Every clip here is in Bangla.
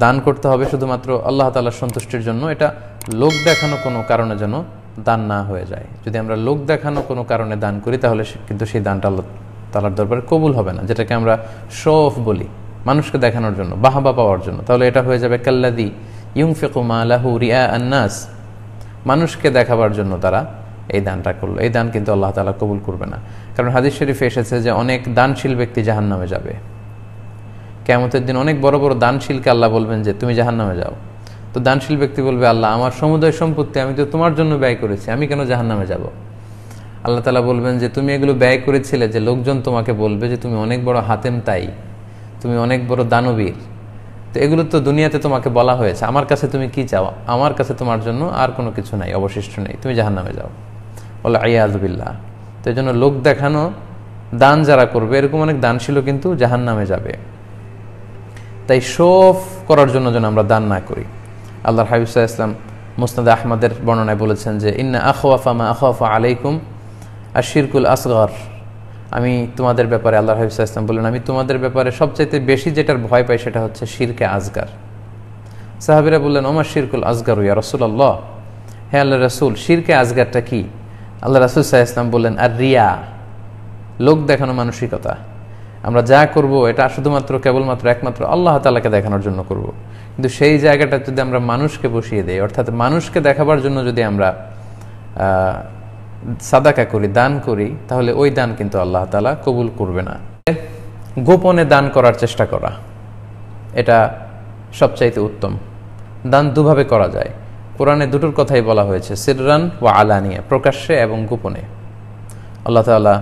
দান করতে হবে শুধুমাত্র আল্লাহ তাআলার সন্তুষ্টির জন্য, এটা লোক দেখানো কোনো কারণে যেন দান না হয়ে যায়। যদি আমরা লোক দেখানো কোনো কারণে দান করি তাহলে কিন্তু সেই দানটা আল্লাহ তাআলার দরবারে কবুল হবে না, যেটাকে আমরা শো অফ বলি, মানুষকে দেখানোর জন্য, বাহাবা পাওয়ার জন্য। তাহলে এটা হয়ে যাবে কাল্লাযী ইউনফিকু মালাহু রিআ আন-নাস, মানুষকে দেখাবার জন্য তারা এই দানটা করলো। এই দান কিন্তু আল্লাহ তাআলা কবুল করবে না। কারণ হাদিস শরীফে এসেছে যে অনেক দানশীল ব্যক্তি জাহান্নামে যাবে। কিয়ামতের দিন অনেক বড় বড় দানশীলকে আল্লাহ বলবেন যে তুমি জাহান্নামে যাও। তো দানশীল ব্যক্তি বলবে, আল্লাহ আমার সমুদয় সম্পত্তি আমি তো তোমার জন্য ব্যয় করেছি, আমি কেন জাহান্নামে যাব? আল্লাহ তাআলা বলবেন যে তুমি এগুলো ব্যয় করেছিলে যে লোকজন তোমাকে বলবে যে তুমি অনেক বড় হাতেম তাই, তুমি অনেক বড় দানবীর, তো এগুলো তো দুনিয়াতে তোমাকে বলা হয়েছে, আমার কাছে তুমি কি চাও? আমার কাছে তোমার জন্য আর কোনো কিছু নাই, অবশিষ্ট নেই, তুমি জাহান্নামে যাও। বলে আইয়াযু বিল্লাহ। তো এই জন্য লোক দেখানো দান যারা করবে, এরকম অনেক দানশীলও কিন্তু জাহান্নামে যাবে। তাই শো অফ করার জন্য যেন আমরা দান না করি। আল্লাহর হাবিব সাল্লাল্লাহু আলাইহি ওয়াসাল্লাম মুসনাদ আহমদের বর্ণনায় বলেছেন যে ইন্না আখওয়াফা মা আখাফু আলাইকুম আশ-শিরকুল আসগর। আমি তোমাদের ব্যাপারে, আল্লাহর হাবিব সাল্লাল্লাহু আলাইহি ওয়াসাল্লাম বলেন, আমি তোমাদের ব্যাপারে সবচাইতে বেশি যেটার ভয় পাই সেটা হচ্ছে শিরকে আসগার। সাহাবীরা বললেন, ওমা শিরকুল আসগার ইয়া রাসূলুল্লাহ, হে আল্লাহর রাসূল শিরকে আসগারটা কি? আল্লাহ রাসূল সাল্লাল্লাহু আলাইহি ওয়াসাল্লাম বললেন, আর রিয়া, লোক দেখানো মানসিকতা। আমরা যা করব এটা শুধুমাত্র কেবলমাত্র একমাত্র আল্লাহ তাআলাকে দেখানোর জন্য করব। কিন্তু সেই জায়গাটা যদি আমরা মানুষকে বসিয়ে দেই, অর্থাৎ মানুষকে দেখাবার জন্য যদি আমরা সাদাকা করি, দান করি, তাহলে ওই দান কিন্তু আল্লাহ তাআলা কবুল করবে না। গোপনে দান করার চেষ্টা করা, এটা সবচাইতে উত্তম। দান দুভাবে করা যায়। কোরআনে দুটোর কথাই বলা হয়েছে, সিররান ওয়া আলানিয়া, প্রকাশ্যে এবং গোপনে। আল্লাহ তাআলা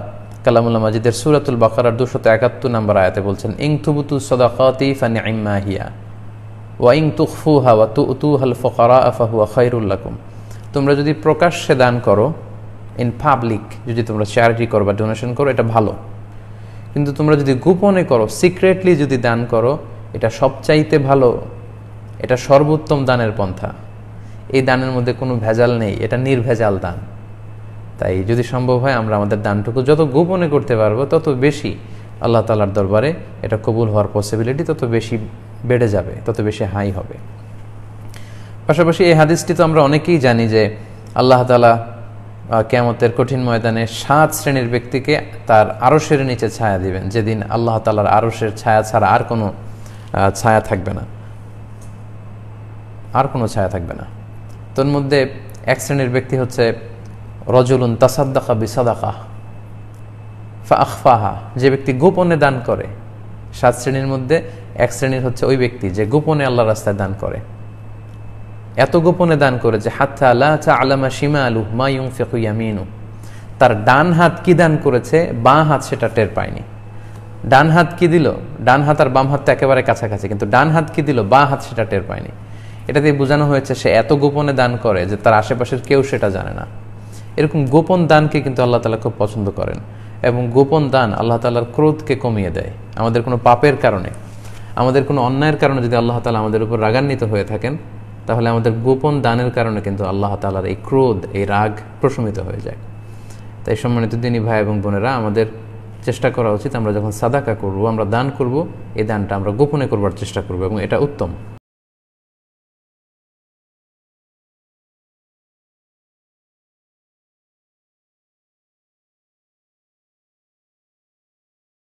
কালামুল্লাহ মাজিদের সূরাতুল বাকারার 271 নম্বর আয়াতে বলছেন, ইন তুবতু সাদাকাতি ফানি'ম্মা হিয়া ওয়া ইন তুখফুহা ওয়া তু'তুহাল ফুকারা ফাহুয়া খায়রুল লাকুম। তোমরা যদি প্রকাশ্যে দান করো, ইন পাবলিক, যদি তোমরা চ্যারিটি করো বা ডোনেশন করো, এটা ভালো। কিন্তু তোমরা যদি গোপনে করো, সিক্রেটলি যদি দান করো, এটা সবচাইতে ভালো, এটা সর্বোত্তম দানের পন্থা। এই দানের মধ্যে কোনো ভেজাল নেই, এটা নির্ভেজাল দান। তাই যদি সম্ভব হয় আমরা আমাদের দানটুকু যত গোপনে করতে পারবো, তত বেশি আল্লাহ তাআলার দরবারে এটা কবুল হওয়ার পসিবিলিটি তত বেশি বেড়ে যাবে, তত বেশি হাই হবে। পাশাপাশি এই হাদিসটি তো আমরা অনেকেই জানি যে আল্লাহ তাআলা কিয়ামতের কঠিন ময়দানে 7 শ্রেণীর ব্যক্তিকে তার আরশের নিচে ছায়া দিবেন, যেদিন আল্লাহ তাআলার আরশের ছায়া ছাড়া আর কোনো ছায়া থাকবে না, আর কোনো ছায়া থাকবে না। তোর মধ্যে এক শ্রেণীর ব্যক্তি হচ্ছে রজুলুন তাসাদ্দাকা বিসাদাকা ফাআখফাহা, যে ব্যক্তি গোপনে দান করে। 7 শ্রেণীর মধ্যে এক শ্রেণীর হচ্ছে ওই ব্যক্তি যে গোপনে আল্লাহর রাস্তায় দান করে। এত গোপনে দান করে যে হাত্তা লা তা'লামা শিমালুহু মা ইউনফিকু ইয়ামিনু, তার ডান হাত কি দান করেছে বাঁ হাত সেটা টের পায়নি। ডান হাত কি দিল, ডান হাত আর বাম হাত তো একেবারে কাছাকাছি, কিন্তু ডান হাত কি দিল বাঁ হাত সেটা টের পায়নি। এটা দিয়ে বোঝানো হয়েছে সে এত গোপনে দান করে যে তার আশেপাশের কেউ সেটা জানে না। এরকম গোপন দানকে কিন্তু আল্লাহ তাআলা খুব পছন্দ করেন, এবং গোপন দান আল্লাহ তাআলার ক্রোধকে কমিয়ে দেয়। আমাদের কোনো পাপের কারণে, আমাদের কোনো অন্যায়ের কারণে যদি আল্লাহ তাআলা আমাদের উপর রাগান্বিত হয়ে থাকেন, তাহলে আমাদের গোপন দানের কারণে কিন্তু আল্লাহ তাআলার এই ক্রোধ, এই রাগ প্রশমিত হয়ে যায়। তাই সম্মানিত দিনী ভাই এবং বোনেরা, আমাদের চেষ্টা করা উচিত আমরা যখন সাদাকা করব, আমরা দান করব, এই দানটা আমরা গোপনে করবার চেষ্টা করব, এবং এটা উত্তম।